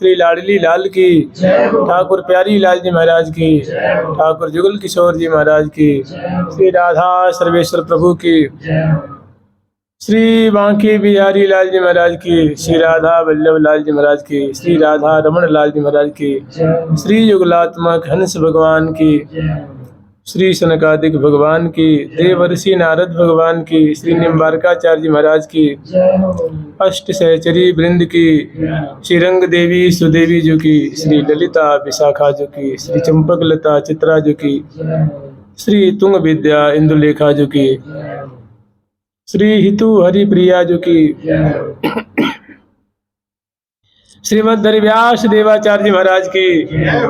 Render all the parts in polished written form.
श्री लाडली लाल की, ठाकुर प्यारी लाल जी महाराज की, ठाकुर जुगल किशोर जी महाराज की, श्री राधा सर्वेश्वर प्रभु की, श्री बांके बिहारी लाल जी महाराज की, श्री राधा वल्लभ लाल जी महाराज की, श्री राधा रमण लाल जी महाराज की, श्री युगलात्मक हंस भगवान की, श्री सनकादिक भगवान की, देवर्षि नारद भगवान की, श्री निम्बारकाचार्य जी महाराज की, अष्ट सहचरी वृंद की, श्री रंग देवी सुदेवी जी की, श्री ललिता विशाखा जी की, श्री चंपक लता चित्रा जी की, श्री तुंग विद्या इंदुलेखा जी की, श्री हितु हरि प्रिया जी की, श्रीमद हरिव्यास देवाचार्य महाराज की,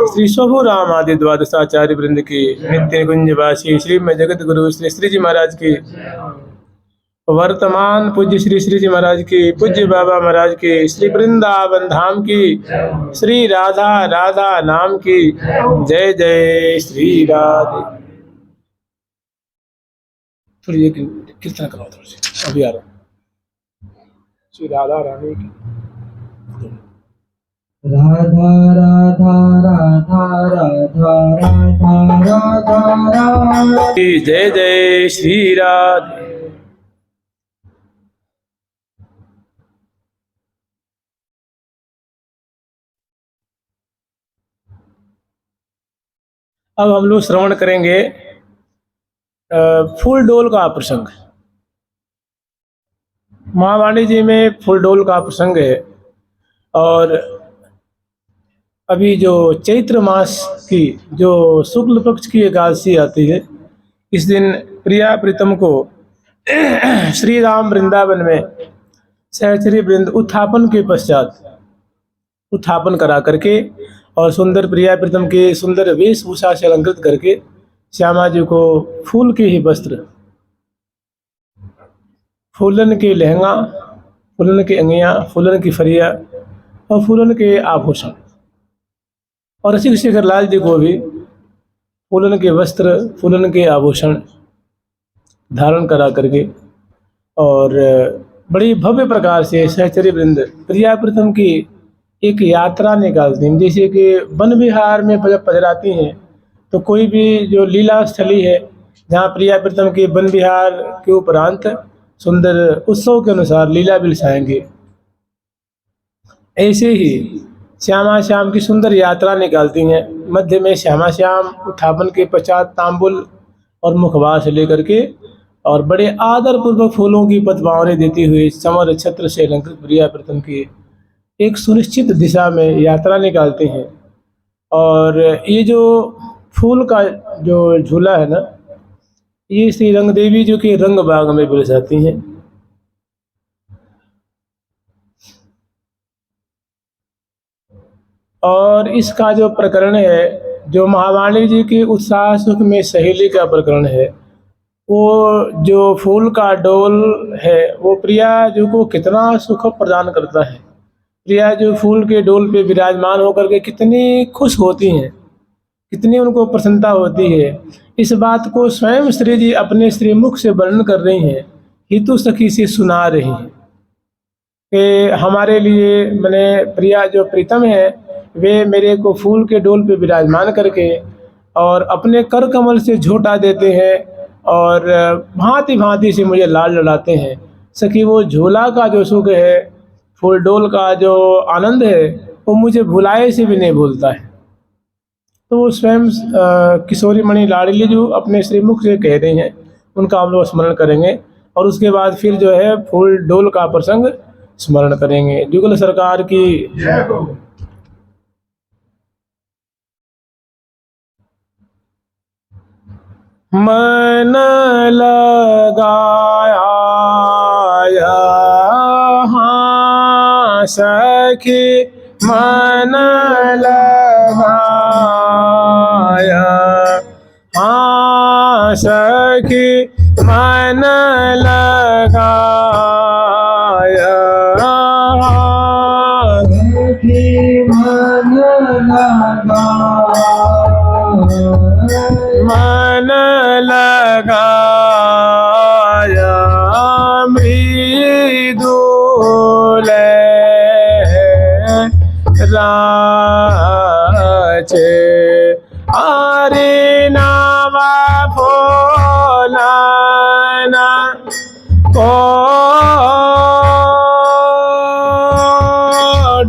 श्री स्वभु राम आदि द्वादशाचार्य वृंद की, नित्य कुंजवासी श्री में जगत गुरु श्री श्री जी महाराज की, वर्तमान पूज्य श्री श्री जी महाराज की, पूज्य बाबा महाराज की, श्री वृंदावन धाम की, श्री राधा राधा नाम की, जय जय श्री राधे। थोड़ी कीर्तन कराओ थोड़ी सी, अभी आ रहा हूँ। श्री राधा रानी की, राधा राधा राधा राधा राधा राधा राधा, जय जय श्री राधे। अब हम लोग श्रवण करेंगे फूल डोल का प्रसंग। महावाणी जी में फूल डोल का प्रसंग है। और अभी जो चैत्र मास की जो शुक्ल पक्ष की एकादशी आती है, इस दिन प्रिया प्रीतम को श्री राम वृंदावन में सहचरी वृंद उत्थापन के पश्चात उत्थापन करा करके और सुंदर प्रिया प्रीतम के सुंदर वेशभूषा से अलंकृत करके श्यामा जी को फूल के ही वस्त्र, फूलन के लहंगा, फूलन के अंगियाँ, फूलन की फरिया और फूलन के आभूषण, और रसिक शेखर लाल जी को भी फूलन के वस्त्र, फूलन के आभूषण धारण करा करके और बड़ी भव्य प्रकार से सहचरी वृंद प्रिया प्रीतम की एक यात्रा निकालती हैं। जैसे कि वन विहार में जब पधराती हैं तो कोई भी जो लीला स्थली है जहाँ प्रिया प्रीतम के वन विहार के उपरांत सुंदर उत्सव के अनुसार लीला बिलसाएंगे, ऐसे ही श्यामा श्याम की सुंदर यात्रा निकालती हैं। मध्य में श्यामा श्याम उत्थापन के पश्चात तांबुल और मुखवास लेकर के और बड़े आदर पूर्वक फूलों की पतवारें देती हुई समर छत्र से अलंकृत प्रिया प्रीतम की एक सुनिश्चित दिशा में यात्रा निकालते हैं। और ये जो फूल का जो झूला है ना, ये श्री रंग देवी जो कि रंग बाग में बिलसाती हैं। और इसका जो प्रकरण है, जो महावाणी जी की उत्साह सुख में सहेली का प्रकरण है, वो जो फूल का डोल है वो प्रिया जो को कितना सुख प्रदान करता है। प्रिया जो फूल के डोल पे विराजमान होकर के कितनी खुश होती हैं, कितनी उनको प्रसन्नता होती है, इस बात को स्वयं श्री जी अपने श्रीमुख से वर्णन कर रही हैं, हितु सखी से सुना रही हैं कि हमारे लिए मैंने प्रिया जो प्रीतम है वे मेरे को फूल के डोल पे विराजमान करके और अपने कर कमल से झोंटा देते हैं और भांति भांति से मुझे लाल लड़ाते हैं। सखी वो झोला का जो सुख है, फूल डोल का जो आनंद है, वो मुझे भुलाए से भी नहीं भूलता है। तो वो स्वयं किशोरी मणि लाडली जो अपने श्रीमुख से कह रही हैं, उनका हम लोग स्मरण करेंगे और उसके बाद फिर जो है फूल डोल का प्रसंग स्मरण करेंगे। जुगल सरकार की जय हो। मन लगाया हाँ सखी मन लगाया हाँ सखी मन लगाया सखी मन लगाया मन लगाया मृदुल राम हरि नाम फूलन को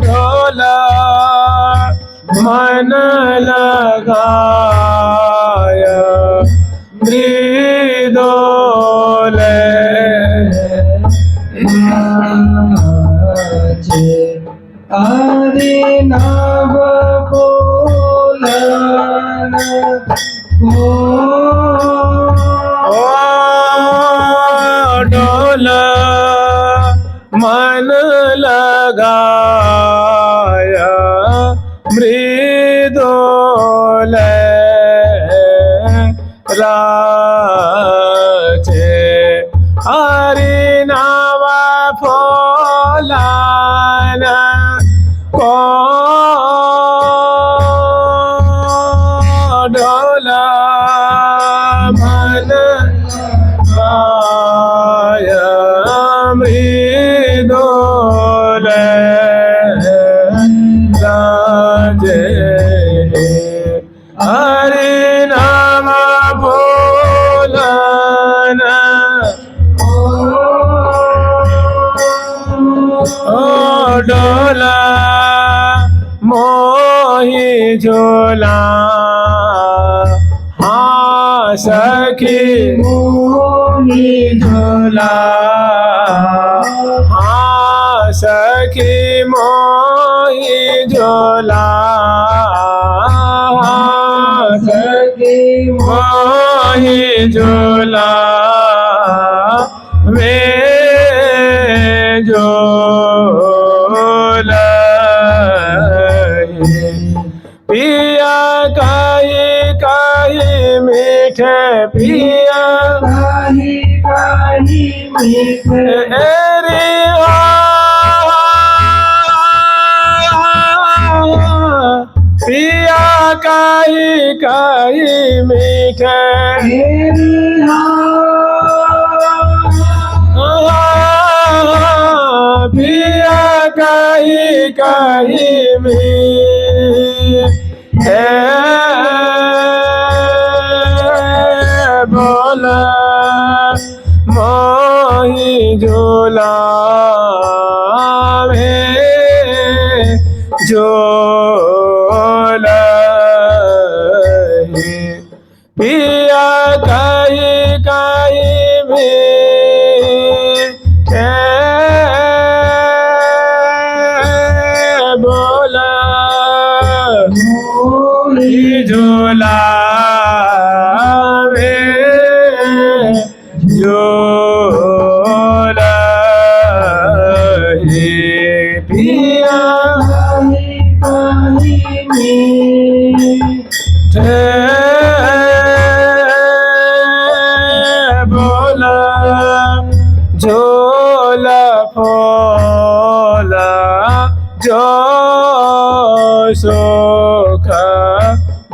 ढोला मन लगाय मृदोले नाचे हरि नाम फूलन को ओ ढोला मन लगाय मृदोले राचे हरि नाम फूलन को ढोला मन गाय मृदोले राजे हरि नाम फूलन ओ डोला मोहि झोला हाँ सखी मोहि झोला हाँ सखी मोहि झोला हाँ सखी मोहि झोला वे झोला पिया कही मीठे पिया काहि मीठे रे पिया कही मीठे पिया कही मीठे बोला मोहि झोला में झोला पिया कही मीठे बोला मोहि झोला झोला पिया बोला झोला फोला जो सुख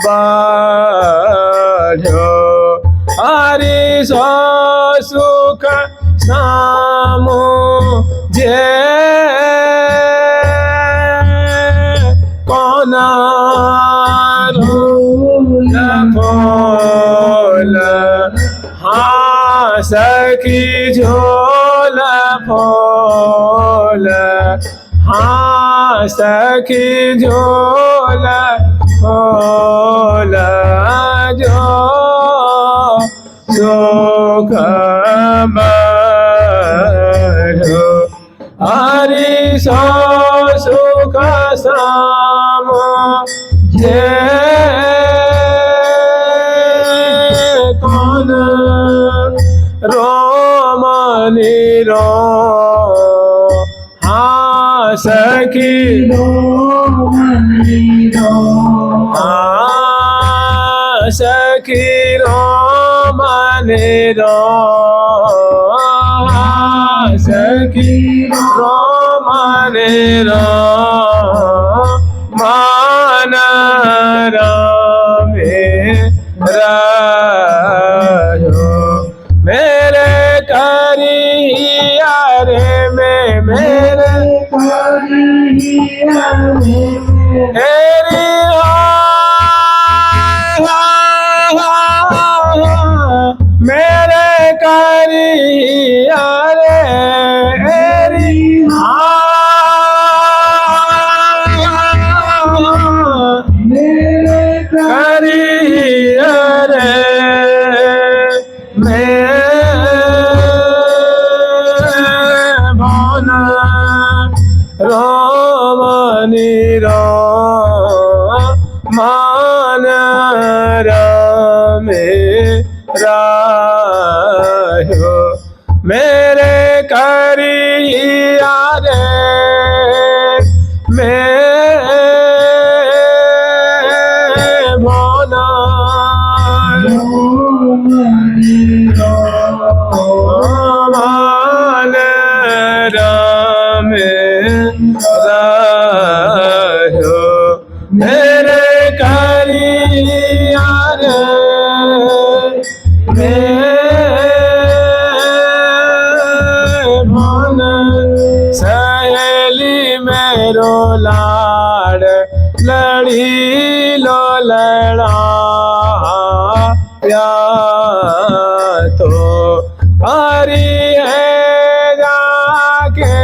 बाढ़ो हरि सो सुख सामो जे कोना फूल हाँ सखी झोला फूल हाँ सखी झोला फूल जो सुख बाढ़ो हरि सो सुख सामो जे कौन रोमनी रो हाँ सखी हाँ सखी रोमनी रो हाँ सखी रोमनी रो मान रामे राजो मेरे करिया रे में मेरे करिया रे मेरी करिया रे मेरे करिया रे मैं भान रोमनी रो मान रामे रायो मेरे करिया रे मैं भाना मान रामे रायो मेरे करिया रे भान सहेली मेरो लाड़ लड़ी लो लड़ाया तो हरी है जाके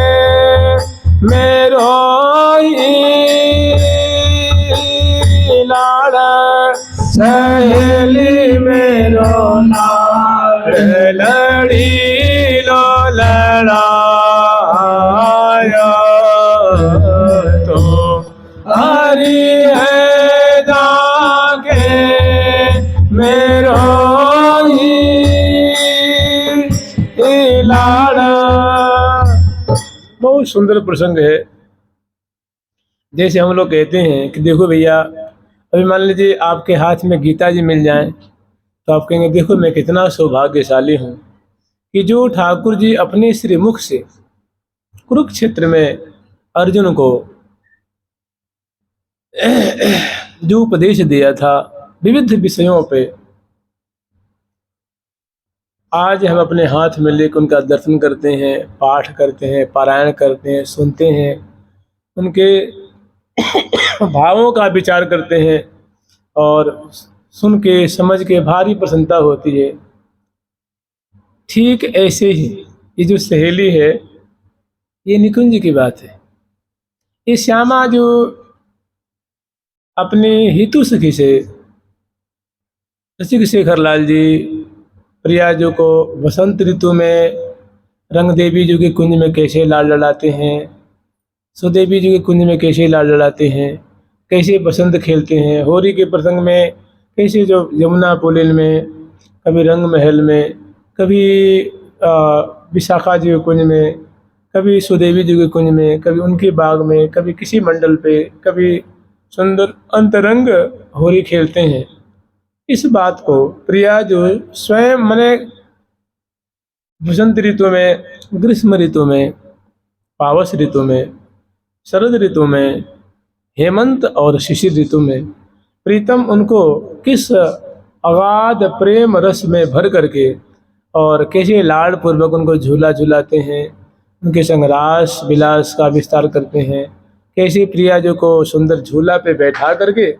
मेरो ही लाड़ सहेली मेरो लाड़ लड़ी लो लड़ाया तो हरी है जाके मेरो ही लाड़। बहुत सुंदर प्रसंग है। जैसे हम लोग कहते हैं कि देखो भैया, अभी मान लीजिए आपके हाथ में गीता जी मिल जाए तो आप कहेंगे देखो मैं कितना सौभाग्यशाली हूँ कि जो ठाकुर जी अपने श्री मुख से कुरुक्षेत्र में अर्जुन को जो उपदेश दिया था विविध विषयों पे, आज हम अपने हाथ में लेकर उनका दर्शन करते हैं, पाठ करते हैं, पारायण करते हैं, सुनते हैं, उनके भावों का विचार करते हैं और सुन के समझ के भारी प्रसन्नता होती है। ठीक ऐसे ही ये जो सहेली है ये निकुंज की बात है। ये श्यामा जो अपनी हितु सखी से रसिक शेखर लाल जी प्रिया जो को वसंत ऋतु में रंग देवी जी के कुंज में कैसे लाल लड़ाते हैं, सुदेवी जी के कुंज में कैसे लाल लड़ाते हैं, कैसे बसंत खेलते हैं, होली के प्रसंग में कैसे जो यमुना पुलिन में, कभी रंग महल में, कभी विशाखा जी के कुंज में, कभी सुदेवी जी के कुंज में, कभी उनके बाग में, कभी किसी मंडल पे, कभी सुंदर अंतरंग होली खेलते हैं। इस बात को प्रिया जो स्वयं मने वसंत ऋतु में, ग्रीष्म ऋतु में, पावस ऋतु में, शरद ऋतु में, हेमंत और शिशिर ऋतु में प्रीतम उनको किस अगाध प्रेम रस में भर करके और कैसे लाड़ पूर्वक उनको झूला झूलाते हैं, उनके संग रास विलास का विस्तार करते हैं, कैसे प्रिया जो को सुंदर झूला पे बैठा करके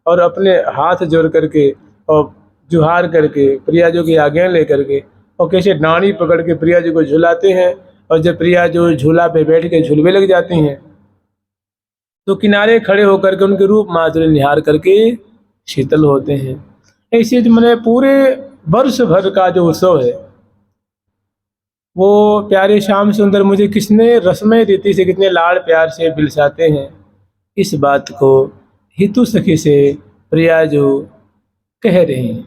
और अपने हाथ जोड़ करके और जुहार करके प्रिया जो की आज्ञा ले करके और कैसे डांडी पकड़ के प्रिया जी को झुलाते हैं। और जब प्रिया जो झूला पे बैठ के झुलवे लग जाती हैं तो किनारे खड़े होकर के उनके रूप माधुर्य निहार करके शीतल होते हैं। ऐसे जो मैंने पूरे वर्ष भर का जो उत्सव है वो प्यारे श्याम सुंदर मुझे किसने रसमय रीति से कितने लाड़ प्यार से बिलसाते हैं। इस बात को हितु सखी से प्रिया जो कह रहे हैं।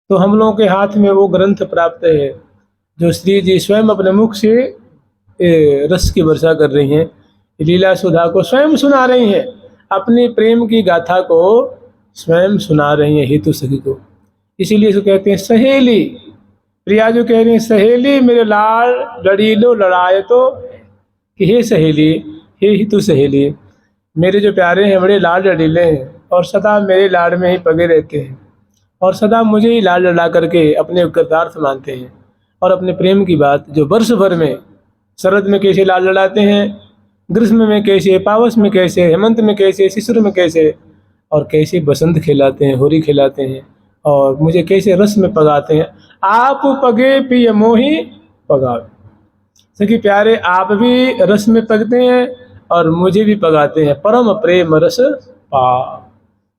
तो हम लोगों के हाथ में वो ग्रंथ प्राप्त है जो श्री जी स्वयं अपने मुख से रस की वर्षा कर रही हैं, लीला सुधा को स्वयं सुना रही हैं, अपने प्रेम की गाथा को स्वयं सुना रही हैं हितु सखी को। इसीलिए इसको कहते हैं सहेली। प्रिया जो कह रही हैं सहेली मेरे लाड़ लड़ीलो लड़ाए तो कि हे सहेली, हे हितु सहेली, मेरे जो प्यारे हैं बड़े लाड़ लड़ीले हैं और सदा मेरे लाड़ में ही पगे रहते हैं और सदा मुझे ही लाड़ लड़ा करके अपने कृतार्थ मानते हैं। और अपने प्रेम की बात जो वर्ष भर में शरद में कैसे लाड़ लड़ाते हैं, ग्रीष्म में कैसे, पावस में कैसे, हेमंत में कैसे, शिशिर में कैसे, और कैसे बसंत खिलाते हैं, होली खिलाते हैं और मुझे कैसे रस में पगाते हैं। आप पगे पिय मोहि पगावे। सखी प्यारे, आप भी रस में पगते हैं और मुझे भी पगाते हैं, परम प्रेम रस पा।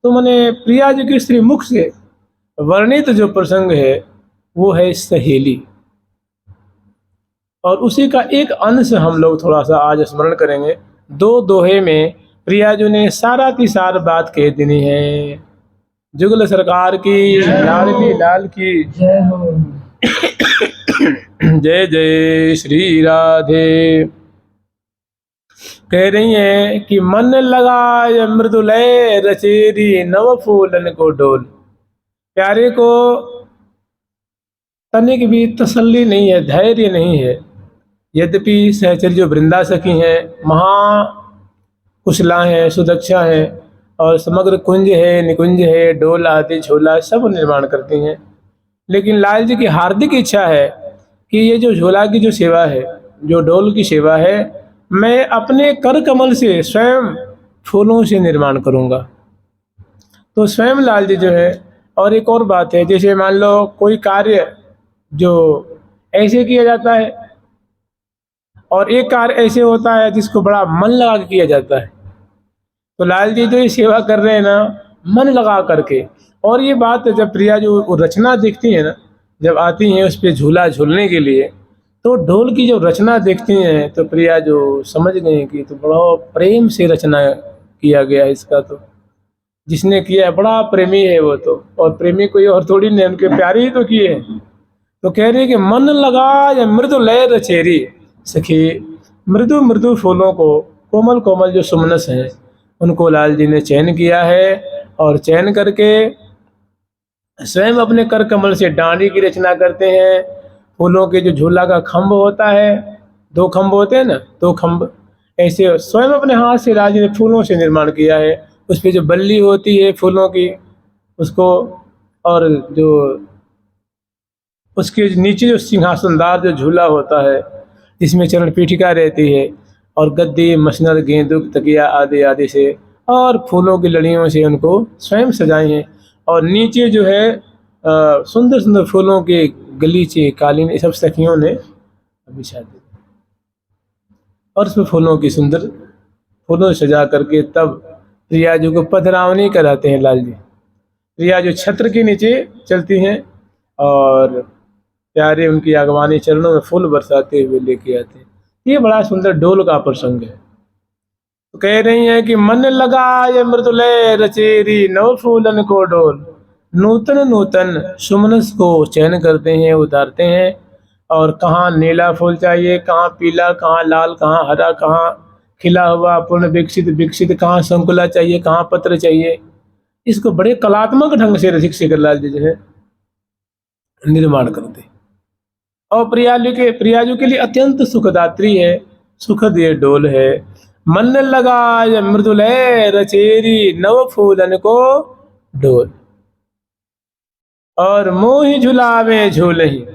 तो मैंने प्रिया जी के श्री मुख से वर्णित जो प्रसंग है वो है सहेली, और उसी का एक अंश हम लोग थोड़ा सा आज स्मरण करेंगे। दो दोहे में प्रिया जी ने सारा की सार बात कह देनी है। जुगल सरकार की, लाडली लाल की जय हो। जय जय श्री राधे। कह रही है कि मन लगाय मृदुलय रचेरी नव फूलन को डोल। प्यारे को तनिक भी तसल्ली नहीं है, धैर्य नहीं है। यद्यपि सहचरी जो वृंदा सखी हैं, महाकुशला हैं, सुदक्षा हैं, और समग्र कुंज है, निकुंज है, डोल आदि झोला सब निर्माण करती हैं, लेकिन लाल जी की हार्दिक इच्छा है कि ये जो झोला की जो सेवा है, जो डोल की सेवा है, मैं अपने कर कमल से स्वयं फूलों से निर्माण करूंगा। तो स्वयं लाल जी जो है, और एक और बात है, जैसे मान लो कोई कार्य जो ऐसे किया जाता है और एक कार्य ऐसे होता है जिसको बड़ा मन लगा के किया जाता है। तो लाल जी जो ये सेवा कर रहे हैं ना, मन लगा करके। और ये बात जब प्रिया जो रचना देखती है ना, जब आती हैं उस पर झूला झूलने के लिए, तो ढोल की जो रचना देखती हैं तो प्रिया जो समझ गई कि तो बड़ा प्रेम से रचना किया गया इसका। तो जिसने किया है बड़ा प्रेमी है वो तो, और प्रेमी कोई और थोड़ी नहीं, उनके प्यारे ही तो किए हैं। तो कह रही है कि मन लगा या मृदु लय रचेरी। सखी, मृदु मृदु फूलों को, कोमल कोमल जो सुमनस हैं, उनको लाल जी ने चयन किया है, और चयन करके स्वयं अपने कर कमल से डांडी की रचना करते हैं। फूलों के जो झूला का खम्भ होता है, दो खम्भ होते हैं ना, दो खम्भ, ऐसे स्वयं अपने हाथ से लाल जी ने फूलों से निर्माण किया है। उस पर जो बल्ली होती है फूलों की, उसको, और जो उसके नीचे जो सिंहासनदार जो झूला होता है जिसमें चरण पीठिका रहती है, और गद्दी, मसनद, गेंदुक, तकिया आदि आदि से और फूलों की लड़ियों से उनको स्वयं सजाए हैं। और नीचे जो है सुंदर सुंदर फूलों के गलीचे, कालीन, ये सब सखियों ने बिछा दी, और उसमें फूलों की सुंदर फूलों से सजा करके तब प्रिया जी को पधरावनी कराते हैं लाल जी। प्रिया जो छत्र के नीचे चलती हैं और प्यारे उनकी आगवानी चरणों में फूल बरसाते हुए लेके आते हैं। ये बड़ा सुंदर डोल का प्रसंग है। तो कह रही हैं कि मन लगा ये मृदुलय रचेरी नव फूलन को डोल। नूतन नूतन सुमनस को चयन करते हैं, उतारते हैं, और कहाँ नीला फूल चाहिए, कहाँ पीला, कहाँ लाल, कहाँ हरा, कहाँ खिला हुआ पूर्ण विकसित विकसित, कहाँ संकुला चाहिए, कहाँ पत्र चाहिए। इसको बड़े कलात्मक ढंग से रसिक शेखर लाल जी जो है निर्माण करते हैं। और प्रियाजू के लिए अत्यंत सुखदात्री है, सुखद ये डोल है। मन लगा ये मृदुलय रचेरी नव फूलन को डोल, और मोहि झुलावे झूलही।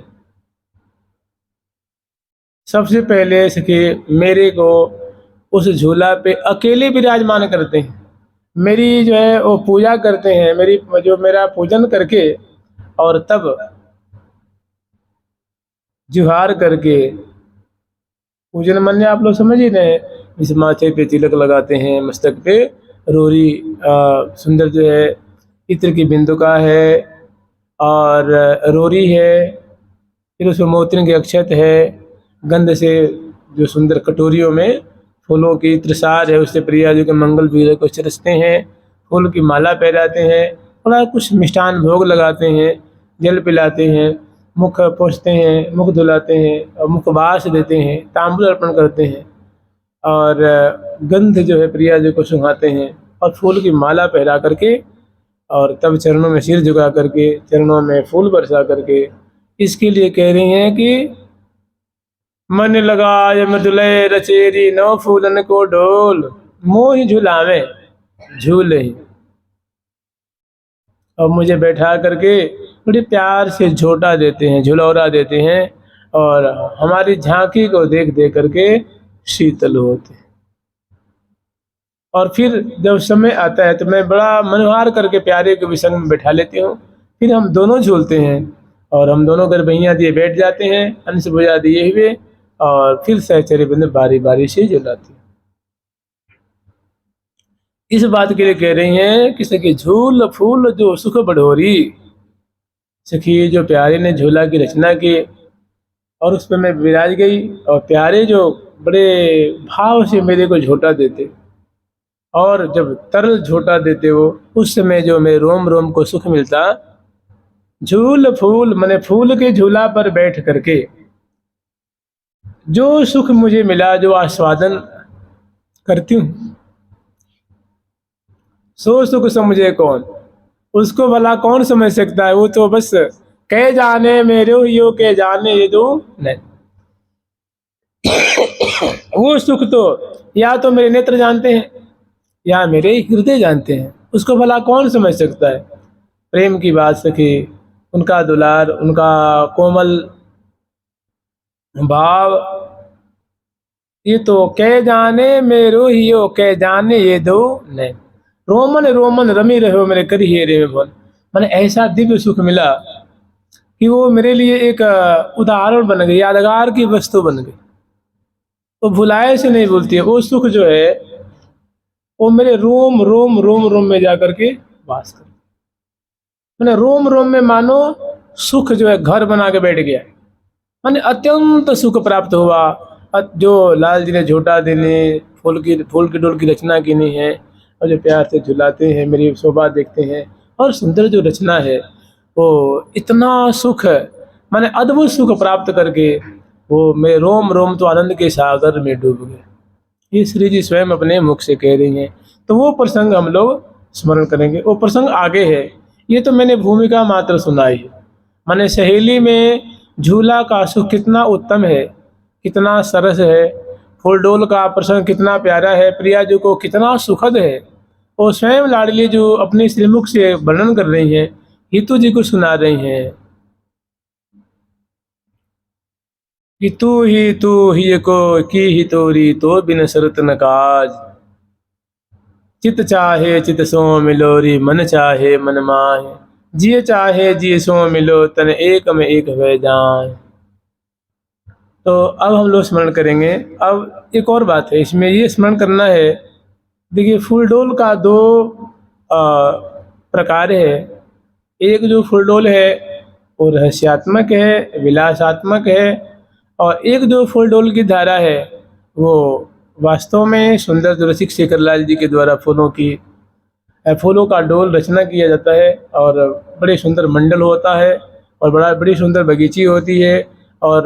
सबसे पहले सके मेरे को उस झूला पे अकेले विराजमान करते हैं, मेरी जो है वो पूजा करते हैं, मेरा पूजन करके, और तब जुहार करके, पूजन मान्य आप लोग समझ ही रहे हैं, इस माथे पे तिलक लगाते हैं, मस्तक पे रोरी सुंदर जो है इत्र की बिंदुका है और रोरी है, फिर उसमें मोतिन की अक्षत है, गंध से जो सुंदर कटोरियों में फूलों की त्रिसार है उससे प्रिया जी के मंगल बीरे को चरसते हैं, फूल की माला पहनाते हैं, थोड़ा कुछ मिष्ठान भोग लगाते हैं, जल पिलाते हैं, मुख पोंछते हैं, मुख धुलाते हैं और मुखवास देते हैं, तांबूल अर्पण करते हैं, और गंध जो है प्रिया जी को सुंघाते हैं, और फूल की माला पहना करके, और तब चरणों में सिर झुका करके, चरणों में फूल बरसा करके, इसके लिए कह रही हैं कि मन लगा ये मृदुलय रचेरी नौ फूलन को ढोल, मोहि झुलावे झूल ही। और मुझे बैठा करके बड़े प्यार से झोटा देते हैं, झुलौरा देते हैं, और हमारी झांकी को देख देख करके शीतल होते हैं। और फिर जब समय आता है तो मैं बड़ा मनोहार करके प्यारे के विसंग में बैठा लेती हूँ, फिर हम दोनों झूलते हैं, और हम दोनों गरबैयाँ दिए बैठ जाते हैं, अंश बुझा दिए हुए, और फिर सहचर्य बंद बारी बारी से झुलाती है। इस बात के लिए कह रही हैं कि सखी झूल फूल जो सुख बढ़ोरी, सखी जो प्यारे ने झूला की रचना की और उस पर मैं विराज गई, और प्यारे जो बड़े भाव से मेरे को झोटा देते, और जब तरल झोटा देते वो, उस समय जो मेरे रोम रोम को सुख मिलता। झूल फूल माने फूल के झूला पर बैठ करके जो सुख मुझे मिला, जो आस्वादन करती हूँ, सो सुख समझे कौन, उसको भला कौन समझ सकता है। वो तो बस कह जाने मेरे यो के जाने ये दो नहीं। वो सुख तो या तो मेरे नेत्र जानते हैं या मेरे हृदय जानते हैं, उसको भला कौन समझ सकता है। प्रेम की बात सखी, उनका दुलार, उनका कोमल भाव, ये तो कह जाने मेरो हियो के जाने ये दो नहीं। रोमन रोमन रमी रहो मेरे करी हेरे में बोल, मैंने ऐसा दिव्य सुख मिला कि वो मेरे लिए एक उदाहरण बन गई, यादगार की वस्तु बन गई। तो भुलाए से नहीं भूलती है। वो सुख जो है वो मेरे रोम रोम रोम रोम में जाकर के वास कर, मैंने रोम रोम में मानो सुख जो है घर बना के बैठ गया। मैंने अत्यंत सुख प्राप्त हुआ। जो लाल जी ने झोटा देने फूल की डोल की रचना की नहीं है, और जो प्यार से झुलाते हैं, मेरी शोभा देखते हैं, और सुंदर जो रचना है वो इतना सुख, मैंने अद्भुत सुख प्राप्त करके वो मेरे रोम रोम तो आनंद के सागर में डूब गए। ये श्री जी स्वयं अपने मुख से कह रही हैं। तो वो प्रसंग हम लोग स्मरण करेंगे। वो प्रसंग आगे है, ये तो मैंने भूमिका मात्र सुनाई है। मैंने सहेली में झूला का सुख कितना उत्तम है, कितना सरस है, फूलडोल का प्रसंग कितना प्यारा है, प्रिया जी को कितना सुखद है। और स्वयं लाडली जो अपने श्रीमुख से वर्णन कर रही हैं, हितू जी को सुना रही हैं कि तू ही को की ही तोरी तो बिन शरत न काज, चित चाहे चित सो मिलोरी मन चाहे मन माहे, जिये चाहे जिये सो मिलो तन एक में एक हो जाए। तो अब हम लोग स्मरण करेंगे। अब एक और बात है इसमें, ये स्मरण करना है, देखिए फूलडोल का दो प्रकार है। एक जो फूलडोल है वो रहस्यात्मक है, विलासात्मक है, और एक जो फूलडोल की धारा है वो वास्तव में सुंदर जो रसिक शेखरलाल जी के द्वारा फूलों का डोल रचना किया जाता है, और बड़े सुंदर मंडल होता है, और बड़ी सुंदर बगीची होती है, और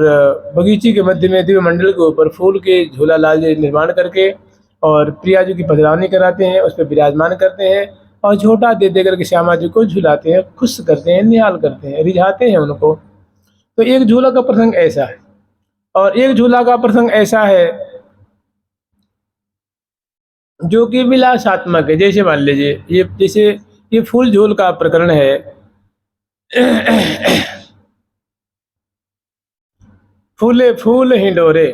बगीची के मध्य में दिव्य मंडल के ऊपर फूल के झूला लाल जी निर्माण करके और प्रिया जी की पधरावनी कराते हैं, उस पर विराजमान करते हैं, और झोटा दे दे करके श्यामा जी को झुलाते हैं, खुश करते हैं, निहाल करते हैं, रिझाते हैं उनको। तो एक झूला का प्रसंग ऐसा है, और एक झूला का प्रसंग ऐसा है जो कि विलासात्मक है। जैसे मान लीजिए ये फूल झूल का प्रकरण है। फूले फूल ही डोरे,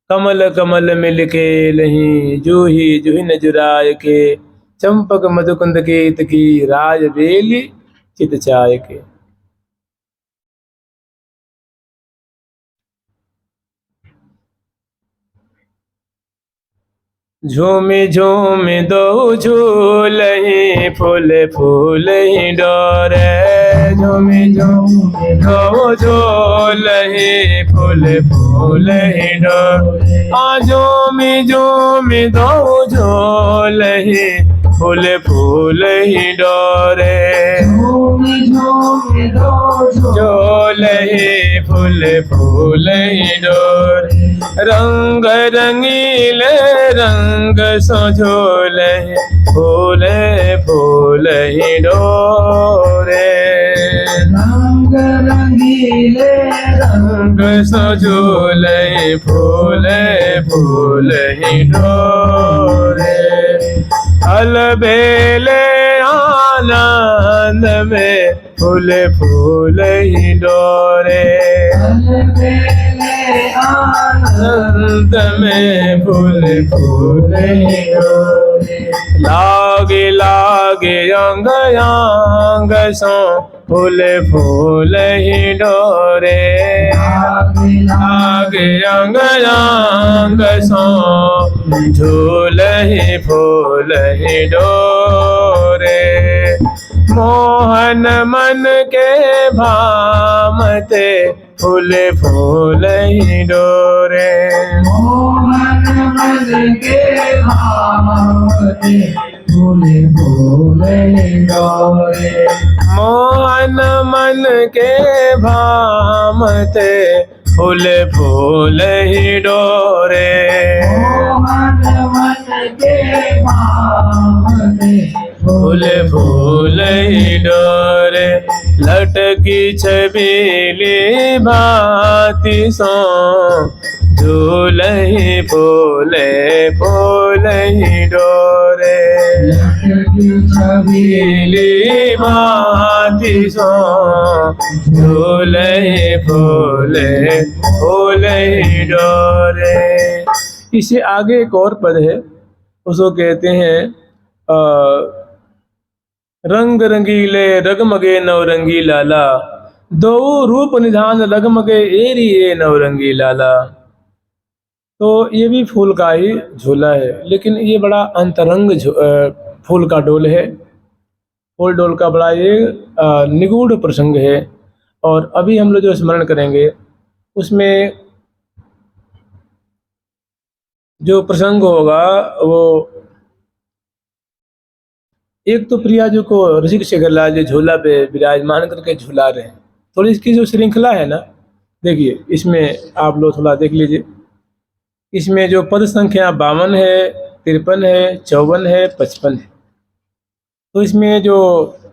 कमल कमल मिल के लही, जूही नजुराय के, चंपक मधुकुंद केत की, राज बेली चित चाय के। झूमी झूमी दो झूलही, फूल फूल ही डोरे, झूमी झूमी दो झूलही, फूल फूल ही डोरे, झूमी झूमी दो झूलही, फूल फूल ही डोरे, झूमी झूमी दो झूलही, फूल फूल ही डोरे, रंग रंगीले रंग सो झूले, फूल फूल ही डोरे, रंग रंगीले रंग सो झूले, फूल फूल ही डोरे, अलबेले आनंद में, फूल फूल ही डोरे, आनंद में, फूल फूल ही डोरे, लागे लागे अंग अंग सो फूल फूल ही डोरे आगे रंग रंग सो झूल ही फूल ही डोरे मोहन मन के भामते फूल फूल ही डोरे मोहन मन के भामते फूल फूल डोरे मोहन मन के भामते फूल फूल ही डोरे मोहन मन के भामते फूल फूल ही डोरे लटकी छबीली भांति सो झूल ही फूले फूल ही डोरे लटकी छबीली भांति सो झूल ही फूले फूल ही डोरे। इससे आगे एक और पद है, उसको कहते हैं रंग रंगीले रगमगे नवरंगी लाला दो रूप निधान रगमगे एरी ए नवरंगी लाला। तो ये भी फूल का ही झूला है, लेकिन ये बड़ा अंतरंग फूल का डोल है। फूल डोल का बड़ा ये निगूढ़ प्रसंग है। और अभी हम लोग जो स्मरण करेंगे उसमें जो प्रसंग होगा वो एक तो प्रिया जी को ऋषिक शेखरलाल जी झूला पे विराजमान करके झूला रहे हैं। थोड़ी इसकी जो श्रृंखला है ना, देखिए इसमें आप लोग थोड़ा देख लीजिए। इसमें जो पद संख्या 52 है, 53 है, 54 है, 55 है। तो इसमें जो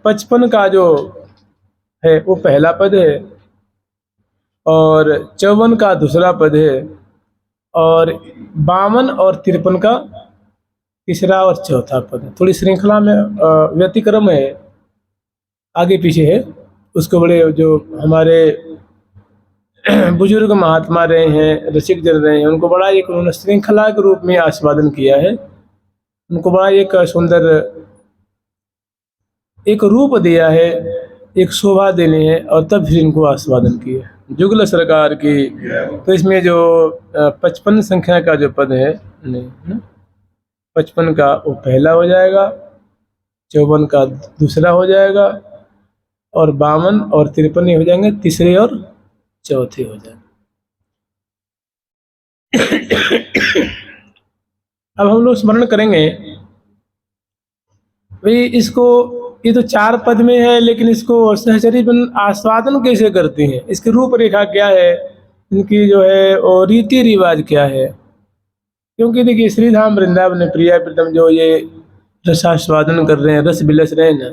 55 का जो है वो पहला पद है और 54 का दूसरा पद है और 52 और 53 का तीसरा और चौथा पद है। थोड़ी श्रृंखला में व्यतिक्रम है, आगे पीछे है। उसको बड़े जो हमारे बुजुर्ग महात्मा रहे हैं, रसिक जन रहे हैं, उनको बड़ा एक उन्होंने श्रृंखला के रूप में आस्वादन किया है। उनको बड़ा एक सुंदर एक रूप दिया है, एक शोभा देने है और तब फिर इनको आस्वादन किया जुगल सरकार की। तो इसमें जो 55 संख्या का जो पद है, 55 का वो पहला हो जाएगा, 54 का दूसरा हो जाएगा और 52 और 53 हो जाएंगे तीसरे और चौथे हो जाएंगे। अब हम लोग स्मरण करेंगे भाई इसको, ये तो 4 पद में है, लेकिन इसको सहचरी आस्वादन कैसे करती हैं, इसकी रूपरेखा क्या है, इनकी जो है और रीति रिवाज क्या है। क्योंकि देखिए श्रीधाम वृंदावन में प्रिया प्रीतम जो ये रसास्वादन कर रहे हैं, रस बिलस रहे हैं ना,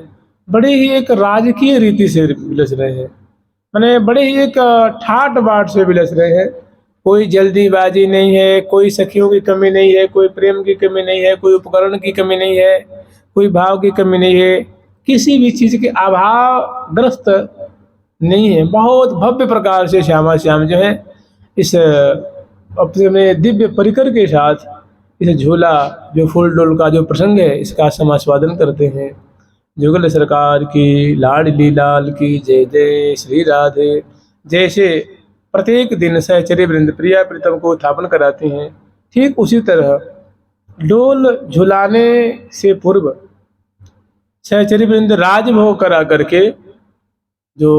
बड़े ही एक राजकीय रीति से बिलस रहे हैं, माने बड़े ही एक ठाट बाट से बिलस रहे हैं। कोई जल्दीबाजी नहीं है, कोई सखियों की कमी नहीं है, कोई प्रेम की कमी नहीं है, कोई उपकरण की कमी नहीं है, कोई भाव की कमी नहीं है, किसी भी चीज़ के अभावग्रस्त नहीं है। बहुत भव्य प्रकार से श्यामा श्याम जो है इस अपने दिव्य परिकर के साथ इस झूला जो फूल डोल का जो प्रसंग है इसका समास्वादन करते हैं। जुगल सरकार की लाडली लाल की जय जय श्री राधे। जैसे प्रत्येक दिन सहचरी वृंद प्रिया प्रीतम को उत्थापन कराते हैं, ठीक उसी तरह डोल झुलाने से पूर्व सहचरी वृंद राजभोग करा करके जो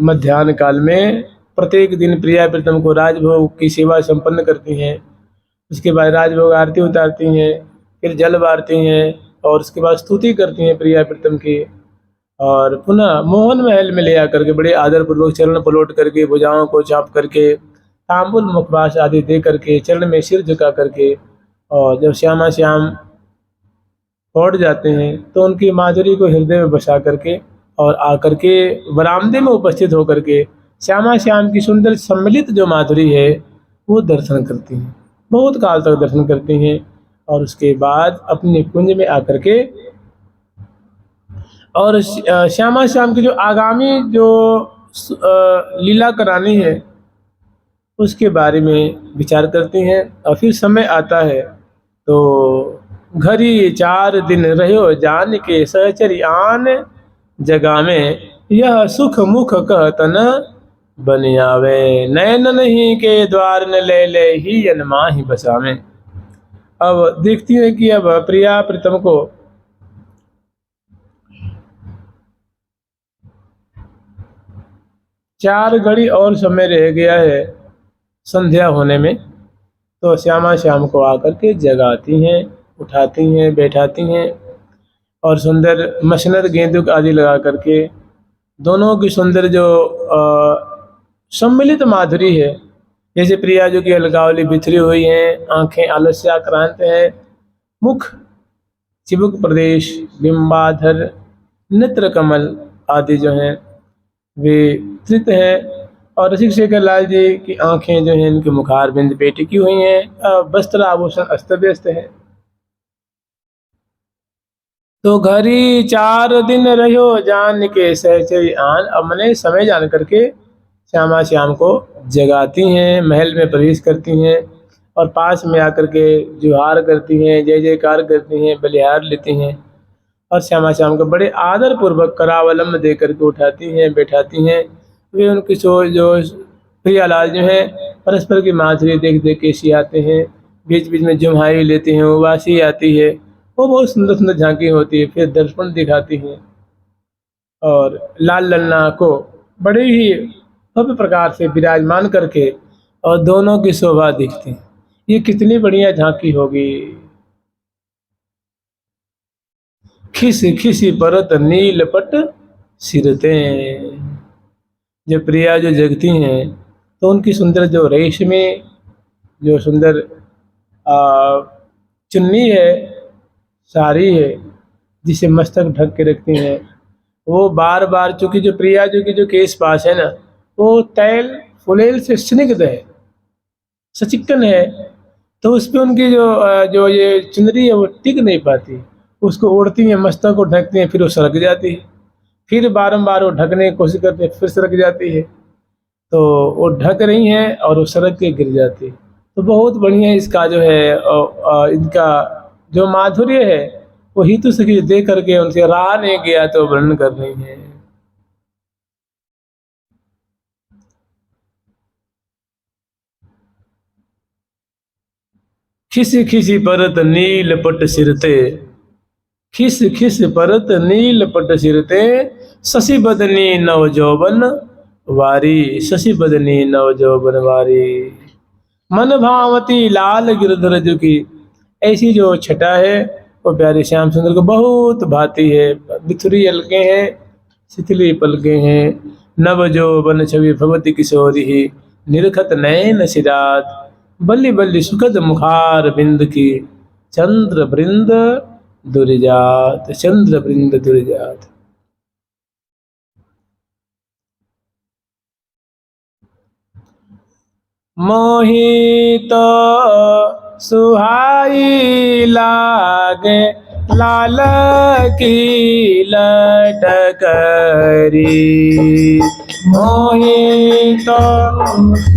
मध्याह्न काल में प्रत्येक दिन प्रिया प्रीतम को राजभोग की सेवा संपन्न करती हैं। उसके बाद राजभोग आरती उतारती हैं, फिर जल बारती हैं और उसके बाद स्तुति करती हैं प्रिया प्रीतम की। और पुनः मोहन महल में ले आकर के बड़े आदरपूर्वक चरण पलट करके, भुजाओं को चाप करके, तांबुल मुखबास आदि दे करके, चरण में सिर झुका करके, और जब श्यामा श्याम लौट जाते हैं तो उनकी माधुरी को हृदय में बसा करके और आकर के बरामदे में उपस्थित होकर के श्यामा श्याम की सुंदर सम्मिलित जो माधुरी है वो दर्शन करती हैं, बहुत काल तक दर्शन करती हैं। और उसके बाद अपने कुंज में आकर के और श्यामा श्याम की जो आगामी जो लीला करानी है उसके बारे में विचार करती हैं। और फिर समय आता है तो घरी 4 दिन रहो जान के सहचरी आन जगह में यह सुख मुख कहत न बन आवे, नैन नहीं के द्वार न ले ले ही अनमा ही बसावे। अब देखती है कि अब प्रिया प्रीतम को चार घड़ी और समय रह गया है संध्या होने में। तो श्यामा श्याम को आकर के जगाती हैं, उठाती हैं, बैठाती हैं और सुंदर मसनद गेंदुक आदि लगा करके दोनों की सुंदर जो सम्मिलित माधुरी है, जैसे प्रिया जो की अलगावली बिथरी हुई हैं, आंखें आलस्याक्रांत हैं, मुख चिबुक प्रदेश, बिंबाधर, नेत्र कमल आदि जो हैं वे तृत हैं, और रसिक शेखर लाल जी की आंखें जो हैं इनके मुखार बिंद पे टिकी हुई हैं, वस्त्र आभूषण अस्त व्यस्त है। तो घरी 4 दिन रहो जान के सहचरी आन। अब मैंने समय जान करके श्यामा श्याम को जगाती हैं, महल में प्रवेश करती हैं और पास में आकर के जुहार करती हैं, जय जयकार करती हैं, बलिहार लेती हैं और श्यामा श्याम को बड़े आदर पूर्वक करावलंब दे करके उठाती हैं, बैठाती हैं। वे उनकी जो प्रियालाल जो हैं परस्पर की माधुरी देख देख के सियाते हैं, बीच बीच में जुम्हाई लेती हैं, उबासी आती है, वो बहुत सुंदर सुंदर झांकी होती है। फिर दर्पण दिखाती हैं और लाल ललना को बड़े ही भव्य प्रकार से विराजमान करके और दोनों की शोभा दिखती है। ये कितनी बढ़िया झांकी होगी। खिस खिसी परत नीलपट सिरते, जब प्रिया जो जगती हैं तो उनकी सुंदर जो रेशमी जो सुंदर चुन्नी है, साड़ी है, जिसे मस्तक ढक के रखती हैं, वो बार बार, चूंकि जो प्रिया जो की जो केस पास है ना वो तैल फुलेल से स्निग्ध है, सचिक्कन है, तो उस पर उनकी जो ये चुनरी है वो टिक नहीं पाती, उसको ओढ़ती हैं, मस्तक को ढकती हैं, फिर वो सरक जाती है, फिर बारंबार वो ढकने की कोशिश करते हैं, फिर सरक जाती है। तो वो ढक रही हैं और वो सरक के गिर जाती है। तो बहुत बढ़िया इसका जो है इनका जो माधुर्य है वो हितु सखी दे करके उनसे रहा नहीं गया तो वर्णन कर रही हैं। खिस खिसी परत नील पट सिरते, खिस खिस परत नील पट सिरते, शशि बदनी नव जौबन वारी, शशि बदनी नव जौबन वारी। मन भावती लाल गिरधर की ऐसी जो छटा है वो प्यारे श्याम सुंदर को बहुत भाती है। बिथुरी अलके हैं, शिथिली पलके हैं, नव जौबन छवि भगवती किशोरी ही, निरखत नयन सिरात, बल्ली बल्ली सुखद मुखार बिंद की, चंद्र बृंद दुर्जात, चंद्र बृंद दुर्जात। मोहित सुहाई लागे लाल की लटकरी, मोहित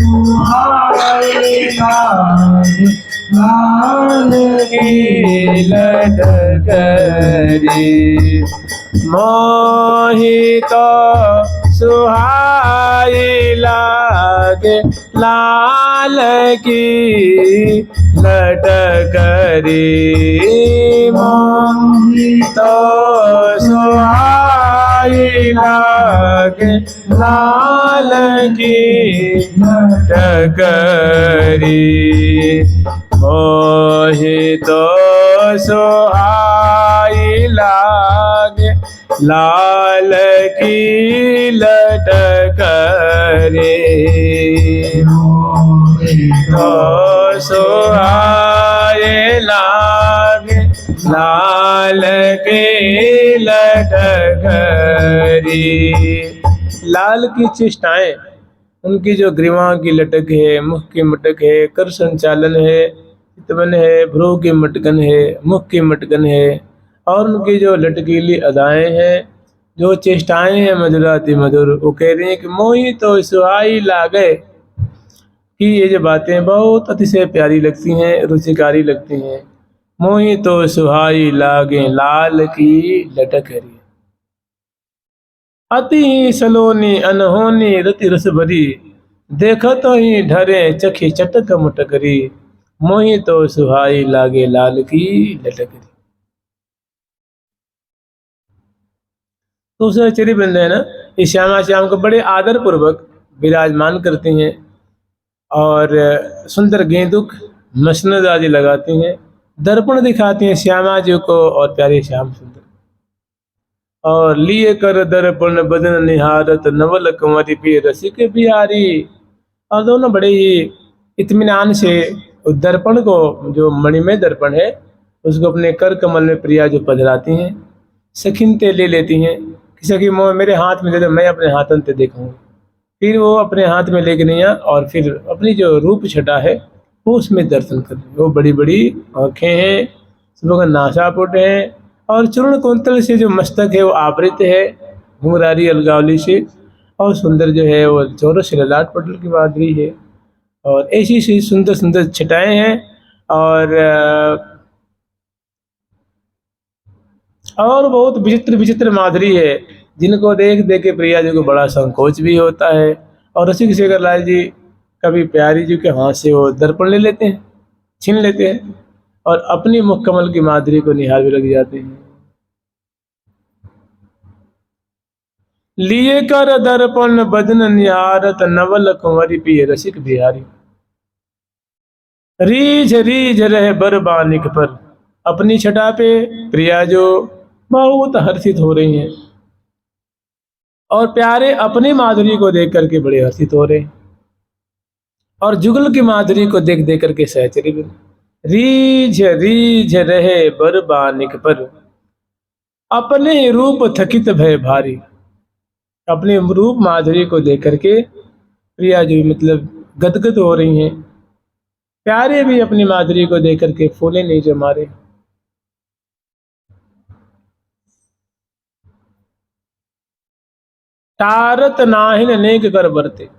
सुहाई लागे लाल की लटकरी, मोहित सुहाई लागे लाल की लटकरी, मोहित सुहाई लागे लाल की लटकरी, मोहित सुहाई लागे लाल की लटकरी, तो सुहाए लागे लाल की लटकरी। लाल की चेष्टाएं, उनकी जो ग्रीवा की लटक है, मुख की मटक है, कर संचालन है, चितवन है, भ्रू की मटकन है, मुख की मटकन है, और उनकी जो लटकीली अदाएं हैं, जो चेष्टाएं हैं मधुराति मधुर, वो कह रही हैं कि मोही तो सुहाई लागे, कि ये जो बातें बहुत अतिशय प्यारी लगती हैं, रुचिकारी लगती हैं। मोही तो सुहाई लागे लाल की लटकरी। अति ही सलोनी अनहोनी रति रस भरी, देखत ही ढरे चखी चटक मुटकरी, मोहि तो सुहाई लागे लाल की लटकरी। तो उस चरी वृंद है ना, इस श्यामा श्याम को बड़े आदर पूर्वक विराजमान करती हैं और सुंदर गेंदुक मसनद आदि लगाती हैं, दर्पण दिखाती हैं श्यामा जी को और प्यारे श्याम सुंदर। और लिए कर दर्पण बदन निहारत, नवल कुंवरी पे रसिक बिहारी। और दोनों बड़े ही इत्मीनान से उस दर्पण को, जो मणिमय दर्पण है, उसको अपने कर कमल में प्रिया जो पधराती हैं, सखिनते ले लेती हैं कि सखी मेरे हाथ में दे दो, मैं अपने हाथन से देखूँ। फिर वो अपने हाथ में लेके नहीं आ और फिर अपनी जो रूप छटा है वो उसमें दर्शन कर रही। वो बड़ी बड़ी आँखें हैं, सुबह का नासापुट है और चूर्ण कुंतल से जो मस्तक है वो आवृत है घुंघरारी अलगावली से, और सुंदर जो है वो चौरस ललाट पटल की माधुरी है। और ऐसी सी सुंदर सुंदर छटाएं हैं और बहुत विचित्र विचित्र माधुरी है, जिनको देख देख के प्रिया जी को बड़ा संकोच भी होता है। और रसिक शेखर लाल जी कभी प्यारी जी के हाथ से वो दर्पण ले लेते हैं, छीन लेते हैं और अपनी मुख कमल की माधुरी को निहार भी लग जाते हैं। लिए कर दर्पण बदन निहारत, नवल कुंवरी पिय रसिक बिहारी। रीझ रहे बरबानिक पर, अपनी छटा पे प्रिया जो बहुत हर्षित हो रही हैं और प्यारे अपनी माधुरी को देख करके बड़े हर्षित हो रहे हैं और जुगल की माधुरी को देख देख करके सहचरी भी। रीझ रहे बरबानिक पर, अपने रूप थकित भय भारी। अपने रूप माधुरी को देख करके प्रिया जी मतलब गदगद हो रही हैं, प्यारे भी अपनी माधुरी को देख करके फूले नहीं जमा रहे। टारत नाहिन नेक कर बरते,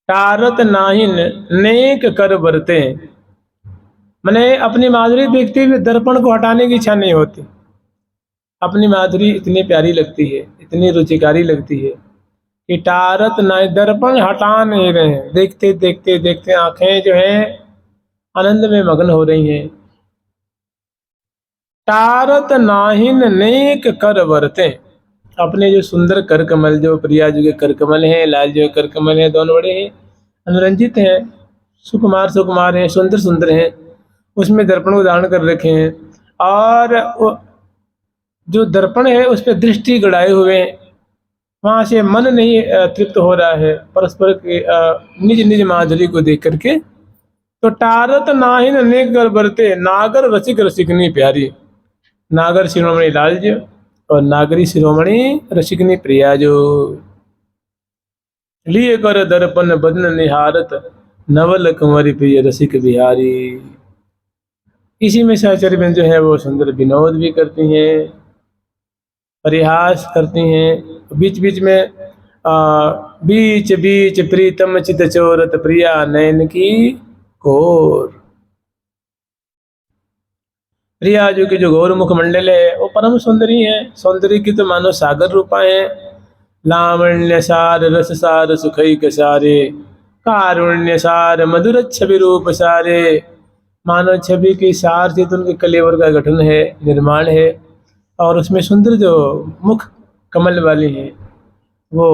टारत नाहिन नेक कर बरते, मैंने अपनी माधुरी देखते हुए दर्पण को हटाने की इच्छा नहीं होती। अपनी माधुरी इतनी प्यारी लगती है, इतनी रुचिकारी लगती है कि टारत नाहि, दर्पण हटा नहीं रहे हैं, देखते देखते देखते आंखें जो हैं आनंद में मग्न हो रही हैं। टारत नाहिन नेक कर बरते, अपने जो सुंदर कर कमल, जो प्रिया जी के कर कमल हैं, लाल जी के कर कमल हैं, दोनों बड़े हैं अनुरंजित हैं, सुकुमार सुकुमार हैं, सुंदर सुंदर हैं, उसमें दर्पण को धारण कर रखे हैं और जो दर्पण है उस पर दृष्टि गड़ाए हुए हैं, वहां से मन नहीं तृप्त हो रहा है परस्पर के निज निज माधुरी को देख करके। तो टारत नाहिन नेक कर बरते, नागर रसिक रसिकनी प्यारी। नागर शिरोमणि लाल जी और नागरी शिरोमणि रसिकनी प्रिया जो। लिए कर दर्पण बदन निहारत, नवल कुंवरी प्रिय रसिक बिहारी। इसी में सहचर्य में जो है वो सुंदर विनोद भी करती हैं, परिहास करती हैं। बीच बीच में बीच बीच प्रीतम चित चोरत, प्रिया नयन की कोर। प्रिया जो की जो गौर मुखमंडल है वो परम सुंदरी है, सौंदर्य की तो मानो सागर रूपा है। लावण्य सार रस सार सुखई के सारे, कारुण्य सार मधुर छवि रूप सारे। मानव छवि की सार से तो उनके कलेवर का गठन है, निर्माण है और उसमें सुंदर जो मुख कमल वाली हैं वो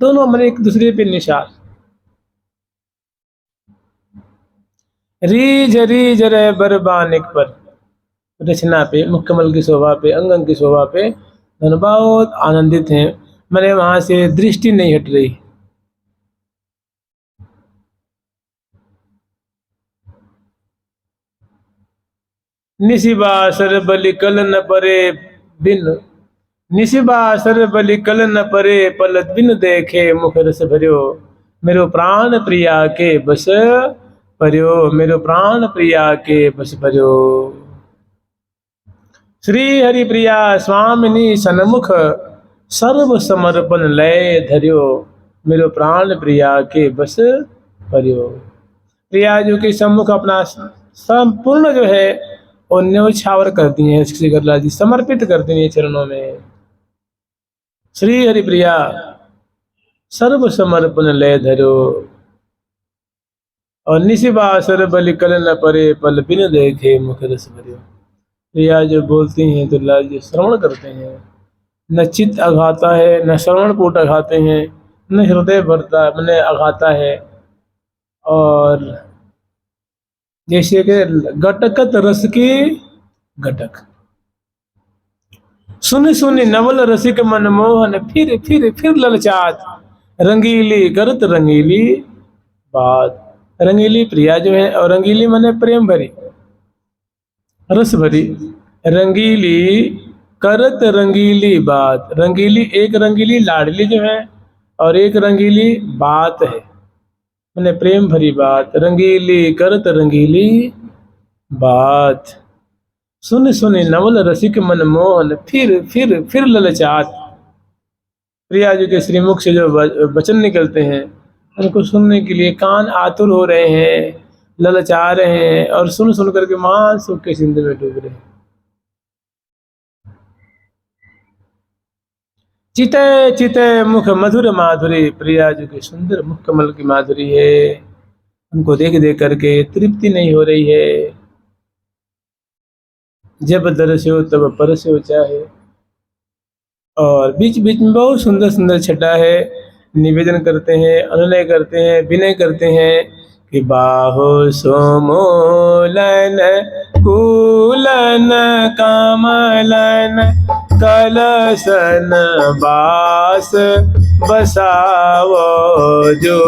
दोनों हमारे एक दूसरे पे निशार। रीझ रहे बरबानिक पर, रचना पे, मुख कमल की शोभा पे, अंग की शोभा पे दोनों बहुत आनंदित हैं। मैंने वहां से दृष्टि नहीं हट रही। निशिबासर बलि कल न परे बिन, निशिबासर बलि कल न परे पल बिन देखे, मुख रस भरियो मेरो प्राण प्रिया के बस भरियो, मेरो प्राण प्रिया के बस भरियो। श्री हरि प्रिया स्वामिनी सन्मुख, सर्व समर्पण लय धरियो, मेरो प्राण प्रिया के बस भरियो। प्रिया जो के सम्मुख अपना संपूर्ण जो है और न्योछावर कर दिए हैं श्री गरलाल जी, समर्पित कर दिए चरणों में। श्री हरिप्रिया सर्व समर्पण ले धरो, और निशिबासर बलि कल न परे, पल बिन देखे मुख रस भरियो। प्रिया जो बोलती हैं तो लाल जी श्रवण करते हैं, न चित्त अघाता है, न श्रवण कूट अघाते हैं, न हृदय भरता मैंने अघाता है। और जैसे कि घटकत रस की घटक, सुनि सुनि नवल रसिक मनमोहन, फिर ललचात रंगीली करत रंगीली बात। रंगीली प्रिया जो है, और रंगीली माने प्रेम भरी, रस भरी, रंगीली करत रंगीली बात। रंगीली, एक रंगीली लाडली जो है, और एक रंगीली बात है, मैंने प्रेम भरी बात। रंगीली करत रंगीली बात, सुन सुनि नवल रसिक मनमोहन, फिर ललचात। प्रिया जी के श्रीमुख से जो वचन निकलते हैं, उनको सुनने के लिए कान आतुर हो रहे हैं, ललचा रहे हैं, और सुन सुन करके महान सुख के सिंधु में डूब रहे हैं। चिते चिते मुख मधुर माधुरी, प्रिया जी के सुंदर मुख कमल की माधुरी है, उनको देख देख करके तृप्ति नहीं हो रही है। जब दरस्यो तब परस्यो चाहे, और बीच बीच में बहुत सुंदर सुंदर छटा है। निवेदन करते हैं, अनुनय करते हैं, विनय करते हैं कि बाहो सोमोलन कूलन कामलन, कलसन बास बसावो जो।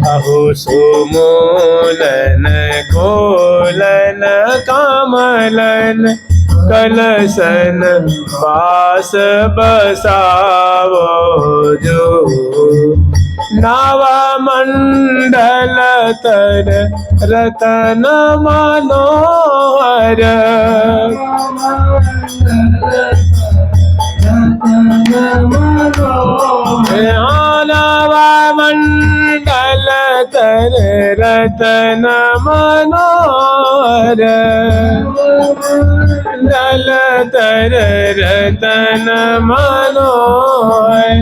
अहो सोमोलन कोलन कामलन, कलसन बास बसावो जो। नावा मंडल तर रतन मनोहर, नावा मंडल तर रतन मनोहर, दल तर रतन मनोहर,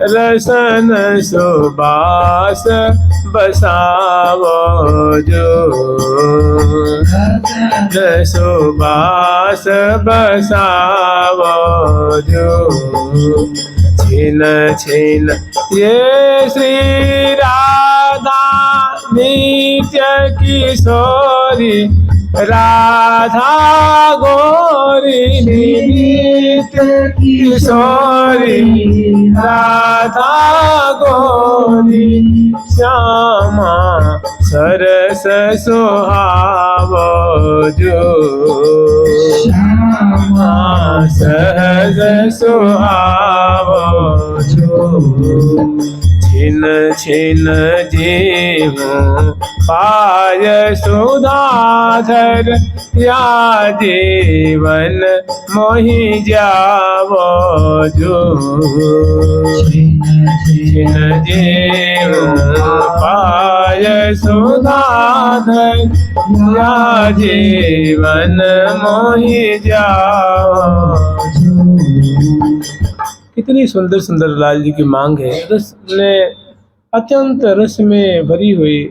रसन सुबास बसावो जो। सुबास बसावो जो। छिन छिन ये श्री राधा नित्य किशोरी, राधा गोरी नित्य किशोरी, राधा गोरी श्यामा सरस सुहावो जो। श्यामा सहज सुहावो जो। छिन छिन जीवो पाय सुधाधर, या जीवन मोहि जावो जो। छिन जीवो पाय सुधाधर, या जीवन मोहि जावो जो। कितनी सुंदर सुंदर लाल जी की मांग है। रस में अत्यंत रस में भरी हुई,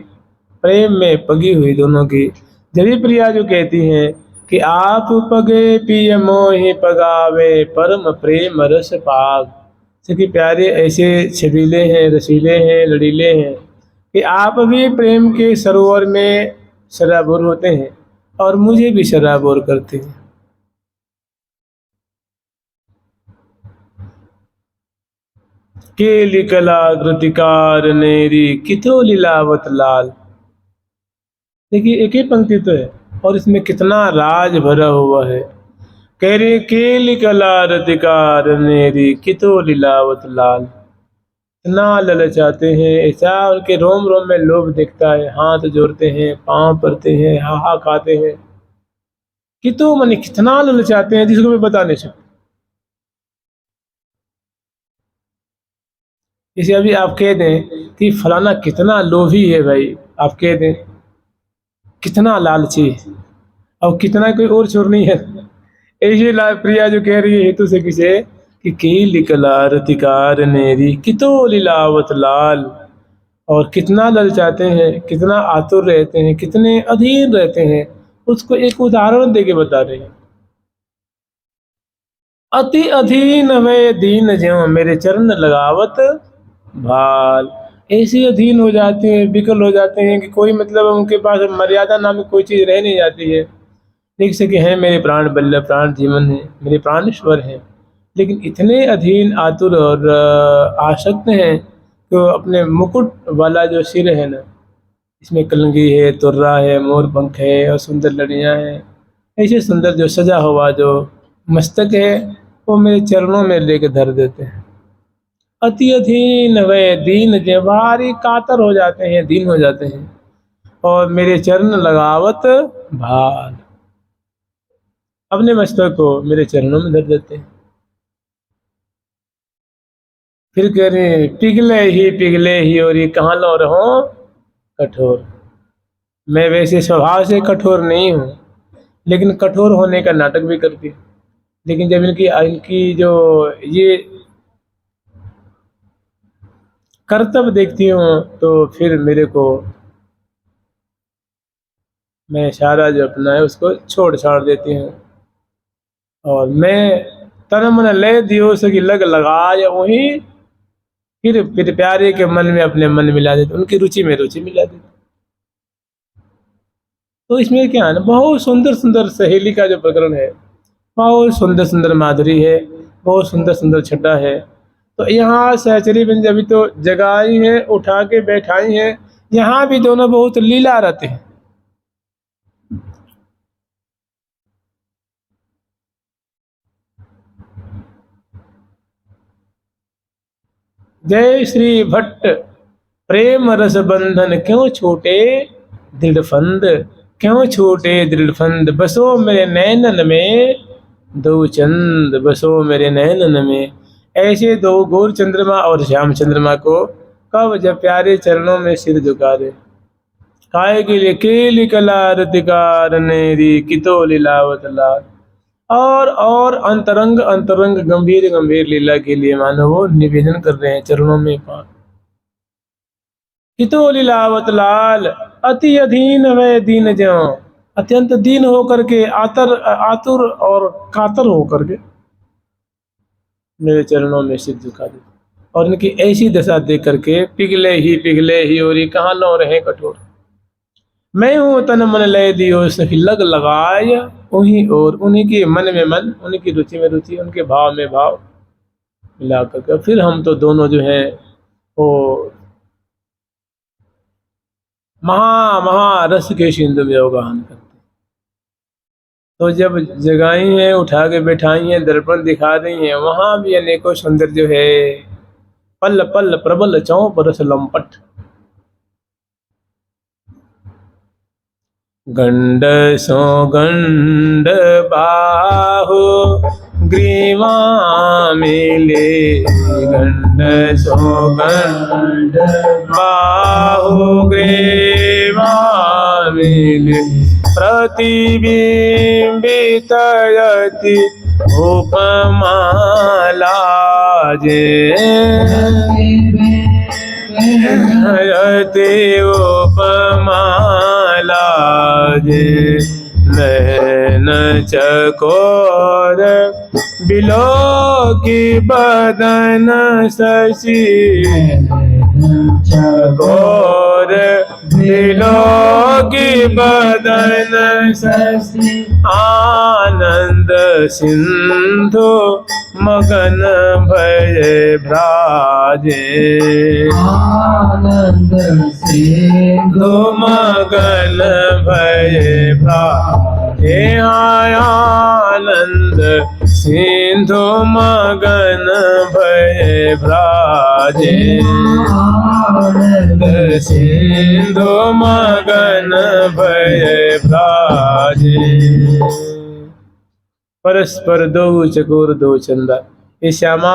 प्रेम में पगी हुई दोनों की। जभी प्रिया जो कहती हैं कि आप पगे पिय मोहि पगावे, परम प्रेम रस पाग। सखी प्यारे ऐसे छबीले हैं, रसीले हैं, लड़ीले हैं कि आप भी प्रेम के सरोवर में शराबोर होते हैं और मुझे भी शराबोर करते हैं। केली कला कृतिकार नेरी, कितो लीलावत लाल। देखिए एक ही पंक्ति तो है और इसमें कितना राज भरा हुआ है। कह रही केली कला रतिकार नेरी, कितो लीलावत लाल। इतना ललचाते हैं, ऐसा उनके रोम रोम में लोभ दिखता है। हाथ जोड़ते हैं, पांव पड़ते हैं, हाहा खाते हैं। कितो माने कितना ललचाते हैं जिसको मैं बता नहीं सकता। इसे अभी आप कह दें कि फलाना कितना लोभी है भाई, आप कह दें कितना लालची है, अब कितना कोई और छोर नहीं है। ऐसी प्रिया जो कह रही है हेतु से किसे कि कील कला रतिकार नेरी कितो लीलावत लाल, और कितना ललचाते हैं, कितना आतुर रहते हैं, कितने अधीर रहते हैं, उसको एक उदाहरण देके बता रहे हैं। अति अधीन वे दीन ज्यों मेरे चरण लगावत भाल। ऐसे अधीन हो जाते हैं, विकल हो जाते हैं कि कोई मतलब उनके पास मर्यादा नाम की कोई चीज रह नहीं जाती है। देख सके हैं मेरे प्राण बल्लभ, प्राण जीवन है, मेरे प्राणेश्वर हैं, लेकिन इतने अधीन आतुर और आसक्त हैं तो अपने मुकुट वाला जो सिर है ना, इसमें कलंगी है, तुर्रा है, मोर पंख है और सुंदर लड़ियां हैं, ऐसे सुंदर जो सजा हुआ जो मस्तक है वो मेरे चरणों में लेके धर देते हैं। अति अधीन वे दीन जे भारी कातर हो जाते हैं, दीन हो जाते हैं, और मेरे चरण लगावत भाल, अपने मस्तक को मेरे चरणों में धर देते हैं। फिर कह रहे हैं पिघले ही और ये कहाँ लो रहो कठोर। मैं वैसे स्वभाव से कठोर नहीं हूँ, लेकिन कठोर होने का नाटक भी करती हूँ। लेकिन जब इनकी इनकी जो ये कर्तव्य देखती हूँ तो फिर मेरे को, मैं सारा जो अपना है उसको छोड़ छाड़ देती हूँ, और मैं तन मन ले दियो सकी लग लगाए वही, फिर प्यारे के मन में अपने मन मिला देते, उनकी रुचि में रुचि मिला देते। तो इसमें क्या है ना, बहुत सुंदर सुंदर सहेली का जो प्रकरण है, बहुत सुंदर सुंदर माधुरी है, बहुत सुंदर सुंदर छटा है। तो यहाँ सहचरी बिंज अभी तो जगाई है, उठा के बैठाई है, यहाँ भी दोनों बहुत लीला रहते हैं। जय श्री भट्ट प्रेम रस बंधन क्यों छूटे दृढ़ फंद, क्यों छूटे दृढ़ फंद, बसो मेरे नैनन में दो चंद, बसो मेरे नैनन में। ऐसे दो गौर चंद्रमा और श्याम चंद्रमा को कब जब प्यारे चरणों में सिर झुका दे, काय के लिए केली कला रतिकार नेरी कितो लीलावत लाल, और अंतरंग अंतरंग गंभीर गंभीर लीला के लिए मानो वो निवेदन कर रहे हैं चरणों में पान। कितो लीलावत लाल अति अधीन वे दीन ज्यों, अत्यंत दीन होकर के, आतुर और कातर होकर के मेरे चरणों में सिर झुका दे, और इनकी ऐसी दशा देख करके पिघले ही और ये कहाँ लो रहे कठोर। मैं हूँ तन मन ले दियो सही लग लगाय उन्हीं, और उन्हीं के मन में मन, उन्हीं की रुचि में रुचि, उनके भाव में भाव मिला करके फिर हम तो दोनों जो हैं वो महा रस के सिंधु में अवगाहन करते। तो जब जगाई हैं, उठा के बैठाई हैं, दर्पण दिखा रही हैं, वहां भी अनेकों सुंदर जो है पल पल प्रबल चौं परस लंपट, गंड सो गंड बाहु ग्रीवा मिले, गंड सो गंड बाहु ग्रीवा मिले, प्रतिबिंबित यति उपमा लाजे, यति उपमा लाजे, नैन चकोर बिलो की बदन शशि, चकोर बिलो की बदन शशि, आनंद सिंधु मगन भय भ्राजे, आनंद सिंधु मगन भय भ्राजे, आनंद सिंधु मगन भय भ्राजे, आनंद सिंधु मगन भय भ्राजे। परस्पर दो चकोर दो चंदा, ये श्यामा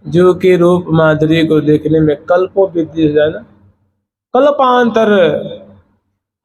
जो के रूप माधुरी को देखने में कल्पों बीत जाना, कल्पांतर